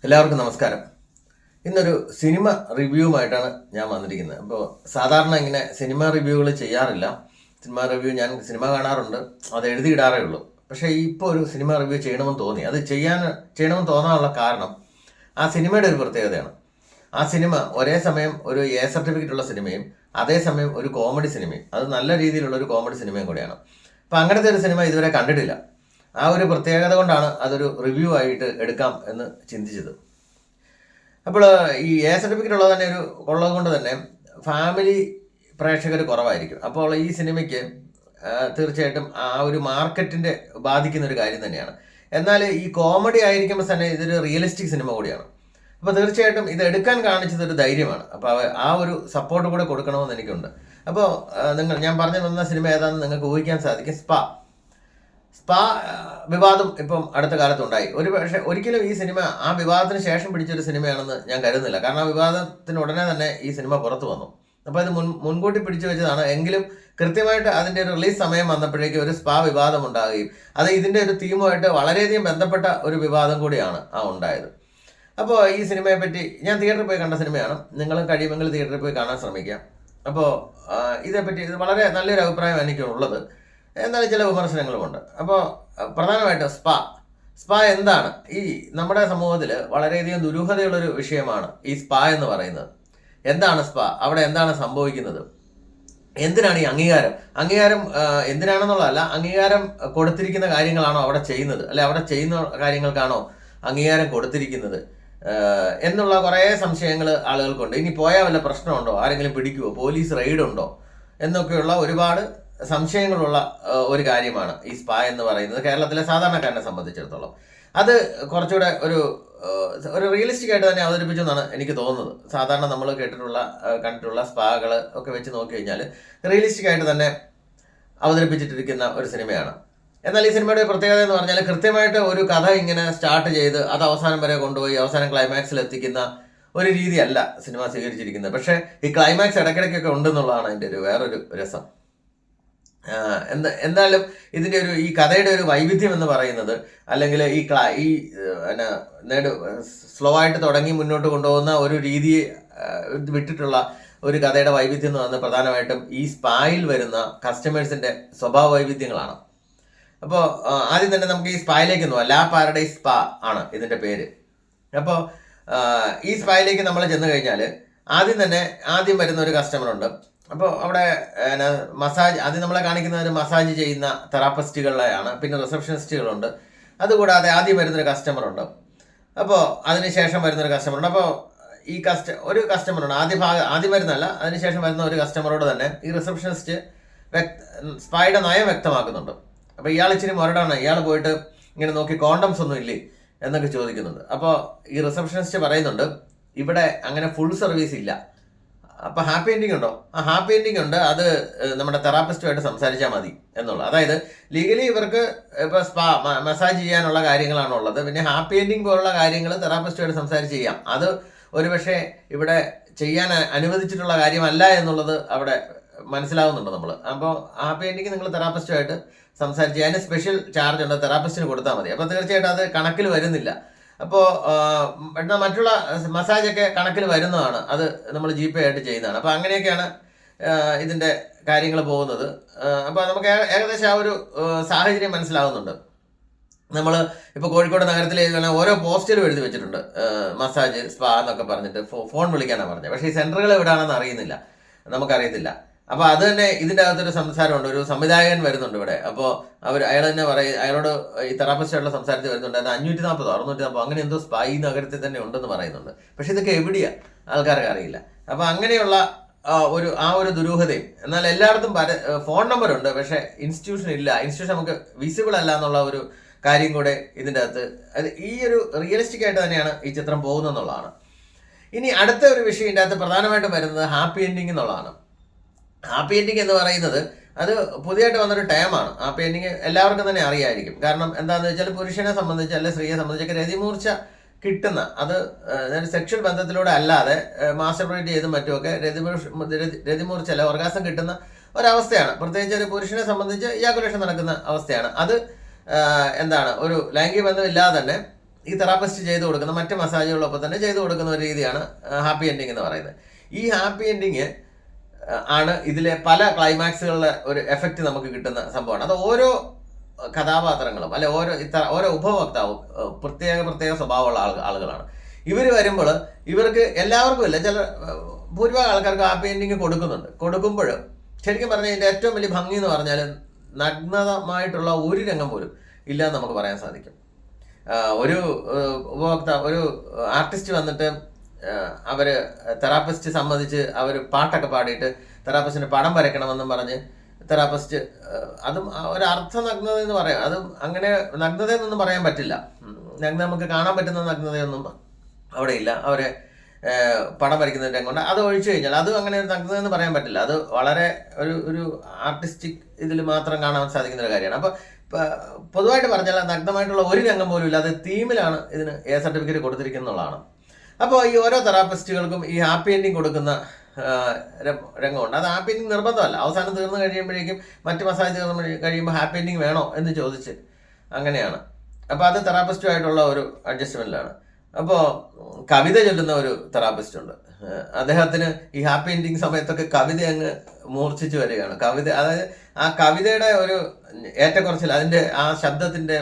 എല്ലാവർക്കും നമസ്കാരം. ഇന്നൊരു സിനിമ റിവ്യൂവുമായിട്ടാണ് ഞാൻ വന്നിരിക്കുന്നത്. അപ്പോൾ സാധാരണ ഇങ്ങനെ സിനിമ റിവ്യൂകൾ ചെയ്യാറില്ല. സിനിമ റിവ്യൂ ഞാൻ സിനിമ കാണാറുണ്ട്, അത് എഴുതിയിടാറേ ഉള്ളൂ. പക്ഷേ ഇപ്പോൾ ഒരു സിനിമ റിവ്യൂ ചെയ്യണമെന്ന് തോന്നി. അത് ചെയ്യണമെന്ന് തോന്നാനുള്ള കാരണം ആ സിനിമയുടെ ഒരു പ്രത്യേകതയാണ്. ആ സിനിമ ഒരേ സമയം ഒരു എ സർട്ടിഫിക്കറ്റ് ഉള്ള സിനിമയും അതേസമയം ഒരു കോമഡി സിനിമയും, അത് നല്ല രീതിയിലുള്ള ഒരു കോമഡി സിനിമയും കൂടിയാണ്. അപ്പം അങ്ങനത്തെ ഒരു സിനിമ ഇതുവരെ കണ്ടിട്ടില്ല. ആ ഒരു പ്രത്യേകത കൊണ്ടാണ് അതൊരു റിവ്യൂ ആയിട്ട് എടുക്കാം എന്ന് ചിന്തിച്ചത്. അപ്പോൾ ഈ എ സർട്ടിഫിക്കറ്റ് ഉള്ളത് കൊണ്ട് തന്നെ ഫാമിലി പ്രേക്ഷകർ കുറവായിരിക്കും. അപ്പോൾ ഈ സിനിമയ്ക്ക് തീർച്ചയായിട്ടും ആ ഒരു മാർക്കറ്റിൻ്റെ ബാധിക്കുന്ന ഒരു കാര്യം തന്നെയാണ്. എന്നാൽ ഈ കോമഡി ആയിരിക്കുമ്പോൾ തന്നെ ഇതൊരു റിയലിസ്റ്റിക് സിനിമ കൂടിയാണ്. അപ്പോൾ തീർച്ചയായിട്ടും ഇത് എടുക്കാൻ കാണിച്ചത് ഒരു ധൈര്യമാണ്. അപ്പോൾ ആ ഒരു സപ്പോർട്ട് കൂടെ കൊടുക്കണമെന്ന് എനിക്കുണ്ട്. അപ്പോൾ ഞാൻ പറഞ്ഞു വന്ന സിനിമ ഏതാണെന്ന് നിങ്ങൾക്ക് ഊഹിക്കാൻ സാധിക്കും. സ്പാ വിവാദം ഇപ്പം അടുത്ത കാലത്തുണ്ടായി. പക്ഷേ ഒരിക്കലും ഈ സിനിമ ആ വിവാദത്തിന് ശേഷം പിടിച്ചൊരു സിനിമയാണെന്ന് ഞാൻ കരുതുന്നില്ല. കാരണം ആ വിവാദത്തിന് ഉടനെ തന്നെ ഈ സിനിമ പുറത്തു വന്നു. അപ്പോൾ ഇത് മുൻകൂട്ടി പിടിച്ചു വെച്ചതാണ്. എങ്കിലും കൃത്യമായിട്ട് അതിൻ്റെ ഒരു റിലീസ് സമയം വന്നപ്പോഴേക്കും ഒരു സ്പാ വിവാദം ഉണ്ടാകുകയും അത് ഇതിൻ്റെ ഒരു തീമുമായിട്ട് വളരെയധികം ബന്ധപ്പെട്ട ഒരു വിവാദം കൂടിയാണ് ഉണ്ടായത്. അപ്പോൾ ഈ സിനിമയെ പറ്റി ഞാൻ തിയേറ്ററിൽ പോയി കണ്ട സിനിമയാണ്. നിങ്ങളും കഴിയുമെങ്കിൽ തിയേറ്ററിൽ പോയി കാണാൻ ശ്രമിക്കാം. അപ്പോൾ ഇതേപ്പറ്റി ഇത് വളരെ നല്ലൊരു അഭിപ്രായം എനിക്കുള്ളത്. എന്നാലും ചില വിമർശനങ്ങളുമുണ്ട്. അപ്പോൾ പ്രധാനമായിട്ടും സ്പാ എന്താണ്? ഈ നമ്മുടെ സമൂഹത്തിൽ വളരെയധികം ദുരൂഹതയുള്ളൊരു വിഷയമാണ് ഈ സ്പാ എന്ന് പറയുന്നത്. എന്താണ് സ്പാ? അവിടെ എന്താണ് സംഭവിക്കുന്നത്? എന്തിനാണ് ഈ അംഗീകാരം എന്തിനാണെന്നുള്ളതല്ല, അംഗീകാരം കൊടുത്തിരിക്കുന്ന കാര്യങ്ങളാണോ അവിടെ ചെയ്യുന്നത്, അല്ലെ അവിടെ ചെയ്യുന്ന കാര്യങ്ങൾക്കാണോ അംഗീകാരം കൊടുത്തിരിക്കുന്നത് എന്നുള്ള കുറേ സംശയങ്ങൾ ആളുകൾക്കുണ്ട്. ഇനി പോയാൽ വല്ല പ്രശ്നമുണ്ടോ, ആരെങ്കിലും പിടിക്കുമോ, പോലീസ് റെയ്ഡ് ഉണ്ടോ എന്നൊക്കെയുള്ള ഒരുപാട് സംശയങ്ങളുള്ള ഒരു കാര്യമാണ് ഈ സ്പാ എന്ന് പറയുന്നത് കേരളത്തിലെ സാധാരണക്കാരനെ സംബന്ധിച്ചിടത്തോളം. അത് കുറച്ചുകൂടെ ഒരു റിയലിസ്റ്റിക് ആയിട്ട് തന്നെ അവതരിപ്പിച്ചു എന്നാണ് എനിക്ക് തോന്നുന്നത്. സാധാരണ നമ്മൾ കണ്ടിട്ടുള്ള സ്പാകൾ ഒക്കെ വെച്ച് നോക്കി കഴിഞ്ഞാൽ റിയലിസ്റ്റിക് ആയിട്ട് തന്നെ അവതരിപ്പിച്ചിട്ടിരിക്കുന്ന ഒരു സിനിമയാണ്. എന്നാൽ ഈ സിനിമയുടെ പ്രത്യേകത എന്ന് പറഞ്ഞാൽ കൃത്യമായിട്ട് ഒരു കഥ ഇങ്ങനെ സ്റ്റാർട്ട് ചെയ്ത് അത് അവസാനം വരെ കൊണ്ടുപോയി അവസാനം ക്ലൈമാക്സിൽ എത്തിക്കുന്ന ഒരു രീതിയല്ല സിനിമ സ്വീകരിച്ചിരിക്കുന്നത്. പക്ഷേ ഈ ക്ലൈമാക്സ് ഇടയ്ക്കിടയ്ക്കൊക്കെ ഉണ്ടെന്നുള്ളതാണ് അതിൻ്റെ വേറൊരു രസം. എന്തായാലും ഇതിൻ്റെ ഈ കഥയുടെ ഒരു വൈവിധ്യം എന്ന് പറയുന്നത്, അല്ലെങ്കിൽ ഈ സ്ലോ ആയിട്ട് തുടങ്ങി മുന്നോട്ട് കൊണ്ടുപോകുന്ന ഒരു രീതിയെ വിട്ടിട്ടുള്ള ഒരു കഥയുടെ വൈവിധ്യം എന്ന് പറയുന്നത് പ്രധാനമായിട്ടും ഈ സ്പായിൽ വരുന്ന കസ്റ്റമേഴ്സിൻ്റെ സ്വഭാവ വൈവിധ്യങ്ങളാണ്. അപ്പോൾ ആദ്യം തന്നെ നമുക്ക് ഈ സ്പായിലേക്ക് നോക്കാം. ലാ പാരഡൈസ് സ്പാ ആണ് ഇതിൻ്റെ പേര്. അപ്പോൾ ഈ സ്പായിലേക്ക് നമ്മൾ ചെന്ന് കഴിഞ്ഞാൽ ആദ്യം വരുന്ന ഒരു കസ്റ്റമറുണ്ട്. അപ്പോൾ അവിടെ ആദ്യം നമ്മളെ കാണിക്കുന്ന മസാജ് ചെയ്യുന്ന തെറാപ്പിസ്റ്റുകളെയാണ്. പിന്നെ റിസപ്ഷനിസ്റ്റുകളുണ്ട്. അതുകൂടാതെ ആദ്യം വരുന്നൊരു കസ്റ്റമറുണ്ട്. അപ്പോൾ അതിനുശേഷം വരുന്നൊരു കസ്റ്റമറുണ്ട്. അപ്പോൾ ഈ ഒരു കസ്റ്റമറുണ്ട്. ആദ്യം വരുന്നല്ല, അതിനുശേഷം വരുന്ന ഒരു കസ്റ്റമറോട് തന്നെ ഈ റിസപ്ഷനിസ്റ്റ് സ്പായുടെ നയം വ്യക്തമാക്കുന്നുണ്ട്. അപ്പോൾ ഇയാൾ ഇച്ചിരി മുരടാണ്. ഇയാൾ പോയിട്ട് ഇങ്ങനെ നോക്കി കോണ്ടംസ് ഒന്നും ഇല്ലേ എന്നൊക്കെ ചോദിക്കുന്നുണ്ട്. അപ്പോൾ ഈ റിസപ്ഷനിസ്റ്റ് പറയുന്നുണ്ട്, ഇവിടെ അങ്ങനെ ഫുൾ സർവീസ് ഇല്ല. അപ്പോൾ ഹാപ്പി എൻഡിങ് ഉണ്ടോ? ആ ഹാപ്പി എൻഡിങ് ഉണ്ട്, അത് നമ്മുടെ തെറാപ്പിസ്റ്റുമായിട്ട് സംസാരിച്ചാൽ മതി എന്നുള്ളത്. അതായത് ലീഗലി ഇവർക്ക് ഇപ്പോൾ മസാജ് ചെയ്യാനുള്ള കാര്യങ്ങളാണ് ഉള്ളത്. പിന്നെ ഹാപ്പി എൻഡിങ് പോലുള്ള കാര്യങ്ങൾ തെറാപ്പിസ്റ്റുമായിട്ട് സംസാരിച്ച് ചെയ്യാം. അത് ഒരുപക്ഷെ ഇവിടെ ചെയ്യാൻ അനുവദിച്ചിട്ടുള്ള കാര്യമല്ല എന്നുള്ളത് അവിടെ മനസ്സിലാവുന്നുണ്ട് നമ്മൾ. അപ്പോൾ ഹാപ്പി എൻഡിങ് നിങ്ങൾ തെറാപ്പിസ്റ്റുമായിട്ട് സംസാരിച്ച് അതിന് സ്പെഷ്യൽ ചാർജ് ഉണ്ട്, തെറാപ്പിസ്റ്റിന് കൊടുത്താൽ മതി. അപ്പോൾ തീർച്ചയായിട്ടും അത് കണക്കിൽ വരുന്നില്ല. അപ്പോൾ മറ്റുള്ള മസാജൊക്കെ കണക്കിൽ വരുന്നതാണ്, അത് നമ്മൾ GPay ആയിട്ട് ചെയ്യുന്നതാണ്. അപ്പോൾ അങ്ങനെയൊക്കെയാണ് ഇതിൻ്റെ കാര്യങ്ങൾ പോകുന്നത്. അപ്പോൾ നമുക്ക് ഏകദേശം ആ ഒരു സാഹചര്യം മനസ്സിലാവുന്നുണ്ട്. നമ്മൾ ഇപ്പോൾ കോഴിക്കോട് നഗരത്തിൽ ഓരോ പോസ്റ്ററും എഴുതി വെച്ചിട്ടുണ്ട്, മസാജ് സ്പാ എന്നൊക്കെ പറഞ്ഞിട്ട് ഫോൺ വിളിക്കാനാണ് പറഞ്ഞത്. പക്ഷേ ഈ സെൻറ്ററുകൾ എവിടെയാണെന്ന് അറിയുന്നില്ല, നമുക്കറിയത്തില്ല. അപ്പോൾ അത് തന്നെ ഇതിൻ്റെ അകത്തൊരു സംസാരമുണ്ട്. ഒരു സംവിധായകൻ വരുന്നുണ്ട് ഇവിടെ. അപ്പോൾ അയാൾ തന്നെ അയാളോട് ഈ തെറാപ്പിസ്റ്റായിട്ടുള്ള സംസാരത്തിൽ വരുന്നുണ്ട്, അത് 540 640 അങ്ങനെ എന്തോ സ്പാ ഈ നഗരത്തിൽ തന്നെ ഉണ്ടെന്ന് പറയുന്നുണ്ട്. പക്ഷെ ഇതൊക്കെ എവിടെയാണ് ആൾക്കാർക്ക് അറിയില്ല. അപ്പോൾ അങ്ങനെയുള്ള ഒരു ദുരൂഹതയും. എന്നാൽ എല്ലായിടത്തും ഫോൺ നമ്പറുണ്ട്, പക്ഷേ ഇൻസ്റ്റിറ്റ്യൂഷൻ ഇല്ല. ഇൻസ്റ്റിറ്റ്യൂഷൻ നമുക്ക് വിസിബിൾ അല്ല എന്നുള്ള ഒരു കാര്യം കൂടെ ഇതിൻ്റെ അകത്ത്, ഈ ഒരു റിയലിസ്റ്റിക് ആയിട്ട് തന്നെയാണ് ഈ ചിത്രം പോകുന്നതെന്നുള്ളതാണ്. ഇനി അടുത്ത ഒരു വിഷയം ഇതിൻ്റെ അകത്ത് പ്രധാനമായിട്ടും വരുന്നത് ഹാപ്പി എൻഡിങ് എന്നുള്ളതാണ്. ഹാപ്പി എൻഡിങ് എന്ന് പറയുന്നത് അത് പുതിയതായിട്ട് വന്നൊരു ടൈമാണ്. ഹാപ്പി എൻഡിങ് എല്ലാവർക്കും തന്നെ അറിയായിരിക്കും. കാരണം എന്താണെന്ന് വെച്ചാൽ പുരുഷനെ സംബന്ധിച്ച് അല്ലെങ്കിൽ സ്ത്രീയെ സംബന്ധിച്ചൊക്കെ രതിമൂർച്ച കിട്ടുന്ന, അത് സെക്ഷൽ ബന്ധത്തിലൂടെ അല്ലാതെ മാസ്റ്റർബേറ്റ് ചെയ്തും മറ്റുമൊക്കെ രതിമൂർച്ച അല്ല ഓർഗാസം കിട്ടുന്ന ഒരവസ്ഥയാണ്. പ്രത്യേകിച്ച് ഒരു പുരുഷനെ സംബന്ധിച്ച് ഇയാക്കുലേഷൻ നടക്കുന്ന അവസ്ഥയാണ്. അത് ഒരു ലൈംഗിക ബന്ധമില്ലാതെ തന്നെ ഈ തെറാപ്പിസ്റ്റ് ചെയ്തു കൊടുക്കുന്ന മറ്റ് മസാജുകളൊപ്പം തന്നെ ചെയ്തു കൊടുക്കുന്ന ഒരു രീതിയാണ് ഹാപ്പി എൻഡിങ് എന്ന് പറയുന്നത്. ഈ ഹാപ്പി എൻഡിങ് ആണ് ഇതിലെ പല ക്ലൈമാക്സുകളുടെ ഒരു എഫക്റ്റ് നമുക്ക് കിട്ടുന്ന സംഭവമാണ്. അത് ഓരോ കഥാപാത്രങ്ങളും അല്ലെ ഓരോ ഉപഭോക്താവും പ്രത്യേക സ്വഭാവമുള്ള ആളുകളാണ്. ഇവർ വരുമ്പോൾ ഇവർക്ക് എല്ലാവർക്കും ഇല്ല, ചില ഭൂരിഭാഗം ആൾക്കാർക്ക് ഹാപ്പി എൻഡിങ് കൊടുക്കുമ്പോൾ ശരിക്കും പറഞ്ഞാൽ ഇതിൻ്റെ ഏറ്റവും വലിയ ഭംഗി എന്ന് പറഞ്ഞാൽ നഗ്നമായിട്ടുള്ള ഒരു രംഗം പോലും ഇല്ല എന്ന് നമുക്ക് പറയാൻ സാധിക്കും. ഒരു ഒരു ആർട്ടിസ്റ്റ് വന്നിട്ട് അവർ തെറാപ്പിസ്റ്റ് സംബന്ധിച്ച് അവർ പാട്ടൊക്കെ പാടിയിട്ട് തെറാപ്പിസ്റ്റിന് പടം വരയ്ക്കണമെന്നും പറഞ്ഞ് തെറാപ്പിസ്റ്റ് അതും ഒരു അർത്ഥ നഗ്നത എന്ന് പറയാം. അതും അങ്ങനെ നഗ്നതയെന്നൊന്നും പറയാൻ പറ്റില്ല. നമുക്ക് കാണാൻ പറ്റുന്ന നഗ്നതയൊന്നും അവിടെ ഇല്ല. അവരെ പടം വരയ്ക്കുന്നതിൻ്റെ കൊണ്ട് അത് ഒഴിച്ചു കഴിഞ്ഞാൽ അത് അങ്ങനെ ഒരു നഗ്നത എന്ന് പറയാൻ പറ്റില്ല. അത് വളരെ ഒരു ആർട്ടിസ്റ്റിക് ഇതിൽ മാത്രം കാണാൻ സാധിക്കുന്ന ഒരു കാര്യമാണ്. അപ്പോൾ പൊതുവായിട്ട് പറഞ്ഞാൽ നഗ്നമായിട്ടുള്ള ഒരു രംഗം പോലും ഇല്ല. അത് തീമിലാണ് ഇതിന് സർട്ടിഫിക്കറ്റ് കൊടുത്തിരിക്കുന്നുള്ളതാണ്. അപ്പോൾ ഈ ഓരോ തെറാപ്പിസ്റ്റുകൾക്കും ഈ ഹാപ്പി എൻഡിങ് കൊടുക്കുന്ന രംഗമുണ്ട്. അത് ഹാപ്പി എൻഡിങ് നിർബന്ധമല്ല. അവസാനം തീർന്നു കഴിയുമ്പോഴേക്കും മറ്റ് മസാജ് തീർന്നു കഴിയുമ്പോൾ ഹാപ്പി എൻഡിങ് വേണോ എന്ന് ചോദിച്ച് അങ്ങനെയാണ്. അപ്പോൾ അത് തെറാപ്പിസ്റ്റുമായിട്ടുള്ള ഒരു അഡ്ജസ്റ്റ്മെൻറ്റിലാണ്. അപ്പോൾ കവിത ചൊല്ലുന്ന ഒരു തെറാപ്പിസ്റ്റ് ഉണ്ട്. അദ്ദേഹത്തിന് ഈ ഹാപ്പി എൻഡിങ് സമയത്തൊക്കെ കവിത അങ്ങ് മൂർച്ഛിച്ച് വരികയാണ്. അതായത് ആ കവിതയുടെ ഒരു ഏറ്റക്കുറച്ചിൽ, അതിൻ്റെ ആ ശബ്ദത്തിൻ്റെ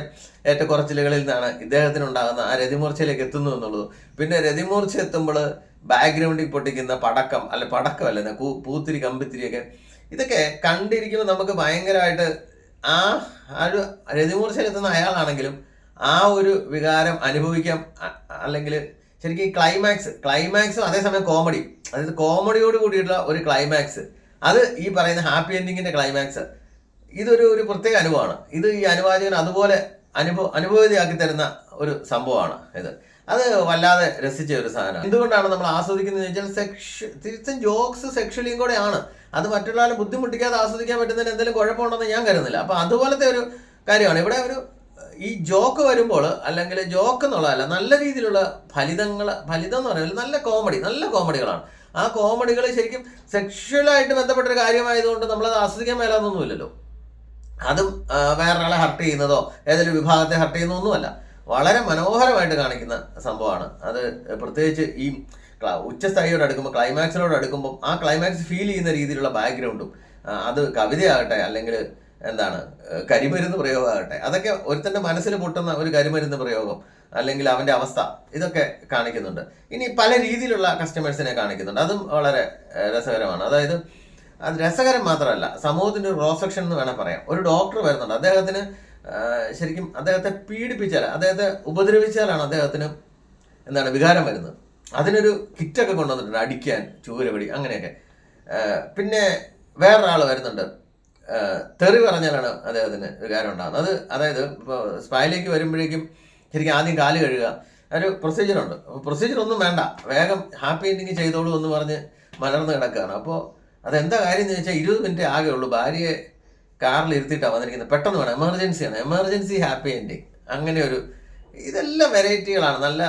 ഏറ്റക്കുറച്ചിലുകളിൽ നിന്നാണ് ഇദ്ദേഹത്തിനുണ്ടാകുന്ന ആ രതിമൂർച്ചയിലേക്ക് എത്തുന്നു എന്നുള്ളത്. പിന്നെ രതിമൂർച്ച എത്തുമ്പോൾ ബാക്ക്ഗ്രൗണ്ടിൽ പൊട്ടിക്കുന്ന പടക്കമല്ല പൂത്തിരി കമ്പിത്തിരിയൊക്കെ, ഇതൊക്കെ കണ്ടിരിക്കുമ്പോൾ നമുക്ക് ഭയങ്കരമായിട്ട് ആ ഒരു രതിമൂർച്ചയിലെത്തുന്ന അയാളാണെങ്കിലും ആ ഒരു വികാരം അനുഭവിക്കാം. അല്ലെങ്കിൽ ശരിക്കും ക്ലൈമാക്സും അതേസമയം കോമഡി, അതായത് കോമഡിയോട് കൂടിയിട്ടുള്ള ഒരു ക്ലൈമാക്സ്, അത് ഈ പറയുന്ന ഹാപ്പി എൻഡിങ്ങിന്റെ ക്ലൈമാക്സ്, ഇതൊരു പ്രത്യേക അനുഭവമാണ്. ഇത് ഈ അനുവാചകൻ അതുപോലെ അനുഭവതിയാക്കി തരുന്ന ഒരു സംഭവമാണ് ഇത്. അത് വല്ലാതെ രസിച്ച ഒരു സാധനം. എന്തുകൊണ്ടാണ് നമ്മൾ ആസ്വദിക്കുന്നത് വെച്ചാൽ തിരിച്ചും ജോക്സ് സെക്ഷലിയും കൂടെ ആണ്. അത് മറ്റുള്ളവരെ ബുദ്ധിമുട്ടിക്കാതെ ആസ്വദിക്കാൻ പറ്റുന്നതിന് എന്തെങ്കിലും കുഴപ്പമുണ്ടെന്ന് ഞാൻ കരുതുന്നില്ല. അപ്പോൾ അതുപോലത്തെ ഒരു കാര്യമാണ് ഇവിടെ. ഈ ജോക്ക് വരുമ്പോൾ, അല്ലെങ്കിൽ ജോക്ക് എന്നുള്ളതല്ല, നല്ല രീതിയിലുള്ള ഫലിതം എന്ന് പറയുന്നത് നല്ല കോമഡികളാണ്. ആ കോമഡികൾ ശരിക്കും സെക്ഷുവലായിട്ട് ബന്ധപ്പെട്ടൊരു കാര്യമായതുകൊണ്ട് നമ്മളത് ആസ്വദിക്കാൻ മേലാതൊന്നുമില്ലല്ലോ. അതും വേറൊരാളെ ഹർട്ട് ചെയ്യുന്നതോ ഏതൊരു വിഭാഗത്തെ ഹർട്ട് ചെയ്യുന്നതൊന്നുമല്ല. വളരെ മനോഹരമായിട്ട് കാണിക്കുന്ന സംഭവമാണ് അത്. പ്രത്യേകിച്ച് ഈ ഉച്ചസ്ഥായിയോട് അടുക്കുമ്പോൾ, ക്ലൈമാക്സിനോട് അടുക്കുമ്പോൾ ആ ക്ലൈമാക്സ് ഫീൽ ചെയ്യുന്ന രീതിയിലുള്ള ബാക്ക്ഗ്രൗണ്ടും, അത് കവിതയാകട്ടെ അല്ലെങ്കിൽ കരിമരുന്ന് പ്രയോഗമാകട്ടെ, അതൊക്കെ ഒരുത്തൻ്റെ മനസ്സിൽ പൊട്ടുന്ന ഒരു കരിമരുന്ന് പ്രയോഗം അല്ലെങ്കിൽ അവൻ്റെ അവസ്ഥ, ഇതൊക്കെ കാണിക്കുന്നുണ്ട്. ഇനി പല രീതിയിലുള്ള കസ്റ്റമേഴ്സിനെ കാണിക്കുന്നുണ്ട്. അതും വളരെ രസകരമാണ്. അതായത് അത് രസകരം മാത്രമല്ല, സമൂഹത്തിൻ്റെ ഒരു ക്രോസ് സെക്ഷൻ എന്ന് വേണം പറയാം. ഒരു ഡോക്ടർ വരുന്നുണ്ട്. അദ്ദേഹത്തിന് ശരിക്കും അദ്ദേഹത്തെ പീഡിപ്പിച്ചാൽ, അദ്ദേഹത്തെ ഉപദ്രവിച്ചാലാണ് അദ്ദേഹത്തിന് വികാരം വരുന്നത്. അതിനൊരു കിറ്റൊക്കെ കൊണ്ടുവന്നിട്ടുണ്ട്, അടിക്കാൻ, ചൂരപടി, അങ്ങനെയൊക്കെ. പിന്നെ വേറൊരാൾ വരുന്നുണ്ട്, തെറി പറഞ്ഞാലാണ് അദ്ദേഹത്തിന് വികാരം ഉണ്ടാകുന്നത്. അതായത് ഇപ്പോൾ സ്പായിലേക്ക് വരുമ്പോഴേക്കും ശരിക്കും ആദ്യം കാല് കഴുകുക, ഒരു പ്രൊസീജിയറുണ്ട്. പ്രൊസീജിയർ ഒന്നും വേണ്ട, വേഗം ഹാപ്പി എൻഡിങ് ചെയ്തോളൂ എന്ന് പറഞ്ഞ് മലർന്ന് കിടക്കുകയാണ്. അപ്പോൾ അതെന്താ കാര്യം എന്ന് ചോദിച്ചാൽ 20 മിനിറ്റ് ആകെ ഉള്ളൂ. ഭാര്യയെ കാറിൽ ഇരുത്തിയിട്ടാണ് വന്നിരിക്കുന്നത്. പെട്ടെന്ന് വേണം, എമർജൻസി ഹാപ്പി എൻഡിങ്. അങ്ങനെ ഇതെല്ലാം വെറൈറ്റികളാണ്. നല്ല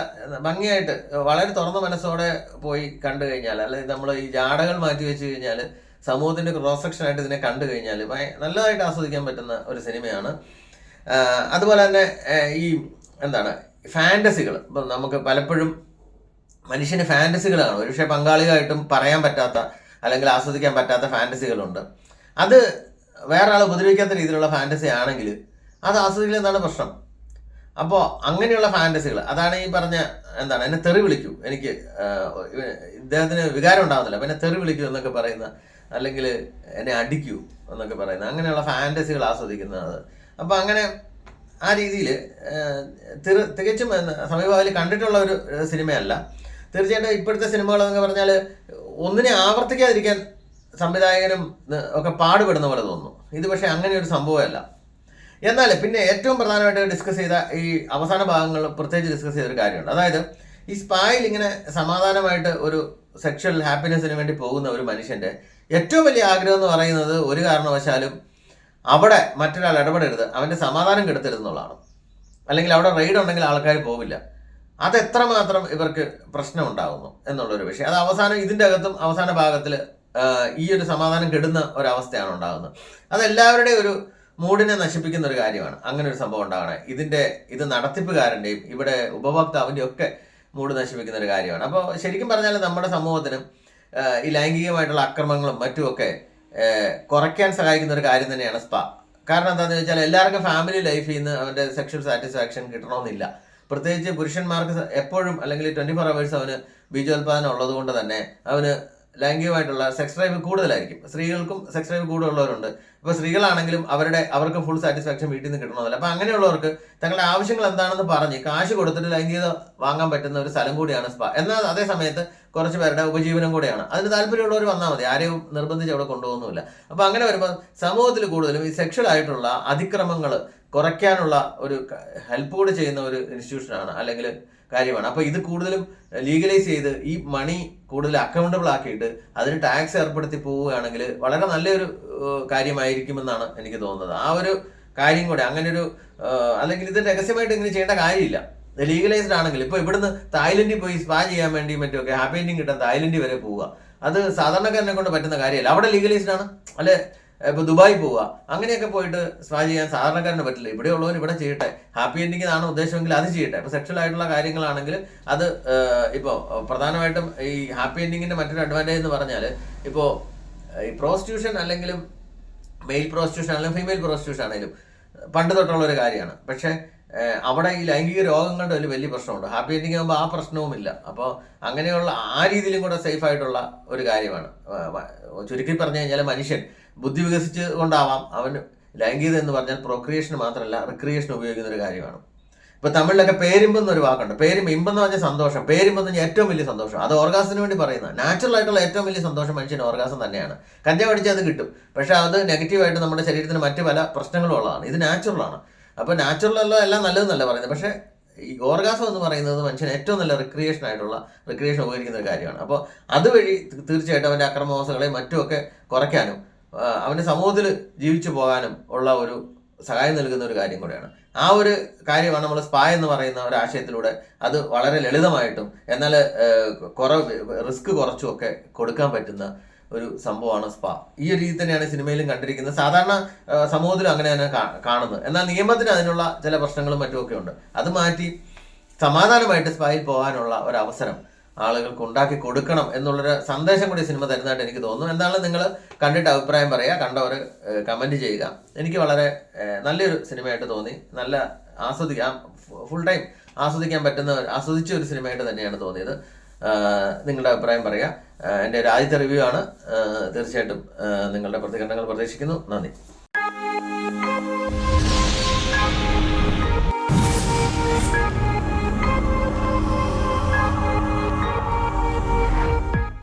ഭംഗിയായിട്ട് വളരെ തുറന്ന മനസ്സോടെ പോയി കണ്ടു കഴിഞ്ഞാൽ, അല്ലെങ്കിൽ നമ്മൾ ഈ ജാടകൾ മാറ്റി വെച്ച് കഴിഞ്ഞാൽ, സമൂഹത്തിൻ്റെ ക്രോസ് സെക്ഷനായിട്ട് ഇതിനെ കണ്ടു കഴിഞ്ഞാൽ നല്ലതായിട്ട് ആസ്വദിക്കാൻ പറ്റുന്ന ഒരു സിനിമയാണ്. അതുപോലെ തന്നെ ഈ ഫാൻറ്റസികൾ, ഇപ്പം നമുക്ക് പലപ്പോഴും മനുഷ്യന് ഫാൻറ്റസികളാണ് ഒരുപക്ഷെ പങ്കാളിയായിട്ടും പറയാൻ പറ്റാത്ത അല്ലെങ്കിൽ ആസ്വദിക്കാൻ പറ്റാത്ത ഫാൻറ്റസികളുണ്ട്. അത് വേറെ ആൾ ഉപദ്രവിക്കാത്ത രീതിയിലുള്ള ഫാൻറ്റസി ആണെങ്കിൽ അത് ആസ്വദിക്കില്ല എന്നാണ് പ്രശ്നം. അപ്പോൾ അങ്ങനെയുള്ള ഫാൻറ്റസികൾ, അതാണ് ഈ പറഞ്ഞ എന്നെ തെറി വിളിക്കൂ, എനിക്ക് ഇദ്ദേഹത്തിന് വികാരം ഉണ്ടാകുന്നില്ല, പിന്നെ തെറി വിളിക്കൂ എന്നൊക്കെ പറയുന്ന, അല്ലെങ്കിൽ എന്നെ അടിക്കൂ എന്നൊക്കെ പറയുന്ന, അങ്ങനെയുള്ള ഫാൻറ്റസികൾ ആസ്വദിക്കുന്നത്. അപ്പോൾ അങ്ങനെ ആ രീതിയിൽ തികച്ചും സമീപകാലം കണ്ടിട്ടുള്ള ഒരു സിനിമയല്ല. തീർച്ചയായിട്ടും ഇപ്പോഴത്തെ സിനിമകളെന്നൊക്കെ പറഞ്ഞാൽ ഒന്നിനെ ആവർത്തിക്കാതിരിക്കാൻ സംവിധായകനും ഒക്കെ പാടുപെടുന്ന പോലെ തോന്നുന്നു. ഇത് പക്ഷേ അങ്ങനെ ഒരു സംഭവമല്ല. എന്നാൽ പിന്നെ ഏറ്റവും പ്രധാനമായിട്ട് ഡിസ്കസ് ചെയ്ത ഈ അവസാന ഭാഗങ്ങൾ പ്രത്യേകിച്ച് ഡിസ്കസ് ചെയ്തൊരു കാര്യമുണ്ട്. അതായത് ഈ സ്പായിൽ ഇങ്ങനെ സമാധാനമായിട്ട് ഒരു സെക്ഷൽ ഹാപ്പിനെസ്സിന് വേണ്ടി പോകുന്ന ഒരു മനുഷ്യൻ്റെ ഏറ്റവും വലിയ ആഗ്രഹം എന്ന് പറയുന്നത് ഒരു കാരണവശാലും അവിടെ മറ്റൊരാൾ ഇടപെടരുത്, അവൻ്റെ സമാധാനം കെടുത്തരുത് എന്നുള്ളതാണ്. അല്ലെങ്കിൽ അവിടെ റെയ്ഡ് ഉണ്ടെങ്കിൽ ആൾക്കാർ പോവില്ല. അതെത്രമാത്രം ഇവർക്ക് പ്രശ്നം ഉണ്ടാകുന്നു എന്നുള്ളൊരു വിഷയം. അത് അവസാനം ഇതിൻ്റെ അകത്തും അവസാന ഭാഗത്തിൽ ഈ ഒരു സമാധാനം കെടുന്ന ഒരവസ്ഥയാണ് ഉണ്ടാകുന്നത്. അതെല്ലാവരുടെയും മൂഡിനെ നശിപ്പിക്കുന്ന ഒരു കാര്യമാണ് അങ്ങനെ ഒരു സംഭവം ഉണ്ടാകണേ. ഇത് നടത്തിപ്പുകാരൻ്റെയും ഇവിടെ ഉപഭോക്താവിൻ്റെയും ഒക്കെ മൂഡ് നശിപ്പിക്കുന്ന ഒരു കാര്യമാണ്. അപ്പോൾ ശരിക്കും പറഞ്ഞാൽ നമ്മുടെ സമൂഹത്തിനും ഈ ലൈംഗികമായിട്ടുള്ള അക്രമങ്ങളും മറ്റുമൊക്കെ കുറയ്ക്കാൻ സഹായിക്കുന്ന ഒരു കാര്യം തന്നെയാണ് സ്പാ. കാരണം എന്താണെന്ന് വെച്ചാൽ എല്ലാവർക്കും ഫാമിലി ലൈഫിൽ നിന്ന് അവൻ്റെ സെക്ഷൽ സാറ്റിസ്ഫാക്ഷൻ കിട്ടണമെന്നില്ല. പ്രത്യേകിച്ച് പുരുഷന്മാർക്ക് എപ്പോഴും അല്ലെങ്കിൽ 24 hours അവന് ബീജോത്പാദനം ഉള്ളത് കൊണ്ട് തന്നെ അവന് ലൈംഗികമായിട്ടുള്ള സെക്സ് ഡ്രൈവ് കൂടുതലായിരിക്കും. സ്ത്രീകൾക്കും സെക്സ് ഡ്രൈവ് കൂടുതലുള്ളവരുണ്ട്. ഇപ്പോൾ സ്ത്രീകളാണെങ്കിലും അവർക്ക് ഫുൾ സാറ്റിസ്ഫാക്ഷൻ വീട്ടിൽ നിന്ന് കിട്ടണമെന്നില്ല. അപ്പോൾ അങ്ങനെയുള്ളവർക്ക് തങ്ങളുടെ ആവശ്യങ്ങൾ എന്താണെന്ന് പറഞ്ഞ് കാശ് കൊടുത്തിട്ട് ലൈംഗികത വാങ്ങാൻ പറ്റുന്ന ഒരു സ്ഥലം കൂടിയാണ് സ്പാ. എന്നാൽ അതേ സമയത്ത് കുറച്ച് പേരുടെ ഉപജീവനം കൂടെയാണ്. അതിന് താല്പര്യമുള്ളവർ വന്നാൽ മതി, ആരെയും നിർബന്ധിച്ച് അവിടെ കൊണ്ടുപോകുന്നില്ല. അപ്പോൾ അങ്ങനെ വരുമ്പോൾ സമൂഹത്തിൽ കൂടുതലും ഈ സെക്ഷൽ ആയിട്ടുള്ള അതിക്രമങ്ങൾ കുറയ്ക്കാനുള്ള ഒരു ഹെൽപ്പ് കൂടി ചെയ്യുന്ന ഒരു ഇൻസ്റ്റിറ്റ്യൂഷനാണ് അല്ലെങ്കിൽ കാര്യമാണ്. അപ്പോൾ ഇത് കൂടുതലും ലീഗലൈസ് ചെയ്ത് ഈ മണി കൂടുതൽ അക്കൗണ്ടബിൾ ആക്കിയിട്ട് അതിന് ടാക്സ് ഏർപ്പെടുത്തി പോവുകയാണെങ്കിൽ വളരെ നല്ലൊരു കാര്യമായിരിക്കുമെന്നാണ് എനിക്ക് തോന്നുന്നത്. ആ ഒരു കാര്യം കൂടെ അങ്ങനെ ഒരു അല്ലെങ്കിൽ ഇത് രഹസ്യമായിട്ട് ഇങ്ങനെ ചെയ്യേണ്ട കാര്യമില്ല. ലീഗലൈസ്ഡ് ആണെങ്കിൽ ഇപ്പോൾ ഇവിടുന്ന് തായ്ലൻഡിൽ പോയി സ്പാ ചെയ്യാൻ വേണ്ടി മറ്റുമൊക്കെ ഹാപ്പി എൻഡിങ് കിട്ടാൻ തായ്ലൻഡിൽ വരെ പോവുക, അത് സാധാരണക്കാരനെ കൊണ്ട് പറ്റുന്ന കാര്യമല്ല. അവിടെ ലീഗലൈസ്ഡ് ആണ്. അല്ലെ ഇപ്പോൾ ദുബായി പോവുക, അങ്ങനെയൊക്കെ പോയിട്ട് സ്പാ ചെയ്യാൻ സാധാരണക്കാരന് പറ്റില്ല. ഇവിടെ ഉള്ളവർ ഇവിടെ ചെയ്യട്ടെ, ഹാപ്പി എൻഡിങ് ആണ് ഉദ്ദേശമെങ്കിൽ അത് ചെയ്യട്ടെ. ഇപ്പോൾ സെക്ഷൽ ആയിട്ടുള്ള കാര്യങ്ങളാണെങ്കിൽ അത് ഇപ്പോൾ പ്രധാനമായിട്ടും ഈ ഹാപ്പി എൻഡിങ്ങിൻ്റെ മറ്റൊരു അഡ്വാൻറ്റേജ് എന്ന് പറഞ്ഞാൽ ഇപ്പോൾ ഈ പ്രോസ്റ്റിറ്റ്യൂഷൻ അല്ലെങ്കിലും മെയിൽ പ്രോസ്റ്റിറ്റ്യൂഷൻ അല്ലെങ്കിൽ ഫീമെയിൽ പ്രോസ്റ്റിറ്റ്യൂഷൻ ആണെങ്കിലും പണ്ട് തൊട്ടുള്ള ഒരു കാര്യമാണ്. പക്ഷേ അവിടെ ഈ ലൈംഗിക രോഗങ്ങളുടെ ഒരു വലിയ പ്രശ്നമുണ്ട്. ഹാപ്പി എൻഡിങ് ആകുമ്പോൾ ആ പ്രശ്നവുമില്ല. അപ്പോൾ അങ്ങനെയുള്ള ആ രീതിയിലും കൂടെ സേഫ് ആയിട്ടുള്ള ഒരു കാര്യമാണ്. ചുരുക്കി പറഞ്ഞു കഴിഞ്ഞാൽ മനുഷ്യൻ ബുദ്ധി വികസിച്ച് കൊണ്ടാവാം അവന് ലൈംഗികത എന്ന് പറഞ്ഞാൽ പ്രൊക്രിയേഷന് മാത്രമല്ല റിക്രിയേഷൻ ഉപയോഗിക്കുന്ന ഒരു കാര്യമാണ്. ഇപ്പോൾ തമിഴിലൊക്കെ പേരിമ്പം എന്നൊരു വാക്കുണ്ട്. ഇമ്പം എന്ന് പറഞ്ഞാൽ സന്തോഷം. പേരിമ്പം എന്ന് പറഞ്ഞാൽ ഏറ്റവും വലിയ സന്തോഷം. അത് ഓർഗാസത്തിന് വേണ്ടി പറയുന്നത്. നാച്ചുറൽ ആയിട്ടുള്ള ഏറ്റവും വലിയ സന്തോഷം മനുഷ്യന് ഓർഗാസം തന്നെയാണ്. കഞ്ചാവ് അടിച്ചാൽ അത് കിട്ടും, പക്ഷേ അത് നെഗറ്റീവായിട്ട് നമ്മുടെ ശരീരത്തിന് മറ്റ് പല പ്രശ്നങ്ങളും ഉള്ളതാണ്. ഇത് നാച്ചുറലാണ്. അപ്പോൾ നാച്ചുറൽ എല്ലാം നല്ലതെന്നല്ല പറയുന്നത്, പക്ഷേ ഈ ഓർഗാസം എന്ന് പറയുന്നത് മനുഷ്യന് ഏറ്റവും നല്ല റിക്രിയേഷൻ ഉപകരിക്കുന്ന ഒരു കാര്യമാണ്. അപ്പോൾ അതുവഴി തീർച്ചയായിട്ടും അവൻ്റെ അക്രമവാസങ്ങളെയും മറ്റുമൊക്കെ കുറയ്ക്കാനും അവൻ്റെ സമൂഹത്തിൽ ജീവിച്ചു പോകാനും ഉള്ള ഒരു സഹായം നൽകുന്ന ഒരു കാര്യം കൂടെയാണ്. ആ ഒരു കാര്യമാണ് നമ്മൾ സ്പാ എന്ന് പറയുന്ന ഒരു ആശയത്തിലൂടെ അത് വളരെ ലളിതമായിട്ടും എന്നാൽ റിസ്ക് കുറച്ചുമൊക്കെ കൊടുക്കാൻ പറ്റുന്ന ഒരു സംഭവമാണ് സ്പാ. ഈ ഒരു രീതി തന്നെയാണ് സിനിമയിലും കണ്ടിരിക്കുന്നത്. സാധാരണ സമൂഹത്തിലും അങ്ങനെ തന്നെ കാണുന്നത്. എന്നാൽ നിയമത്തിന് അതിനുള്ള ചില പ്രശ്നങ്ങളും മറ്റുമൊക്കെ ഉണ്ട്. അത് മാറ്റി സമാധാനമായിട്ട് സ്പായിൽ പോകാനുള്ള ഒരവസരം ആളുകൾക്ക് ഉണ്ടാക്കി കൊടുക്കണം എന്നുള്ളൊരു സന്ദേശം കൂടി സിനിമ തരുന്നതായിട്ട് എനിക്ക് തോന്നുന്നു. എന്തായാലും നിങ്ങൾ കണ്ടിട്ട് അഭിപ്രായം പറയുക, കണ്ടവർ കമൻറ്റ് ചെയ്യുക. എനിക്ക് വളരെ നല്ലൊരു സിനിമയായിട്ട് തോന്നി. നല്ല ഫുൾ ടൈം ആസ്വദിച്ച ഒരു സിനിമയായിട്ട് തന്നെയാണ് തോന്നിയത്. നിങ്ങളുടെ അഭിപ്രായം പറയുക. എൻ്റെ ഒരു ആദ്യത്തെ റിവ്യൂ ആണ്. തീർച്ചയായിട്ടും നിങ്ങളുടെ പ്രതികരണങ്ങൾ പ്രതീക്ഷിക്കുന്നു. നന്ദി.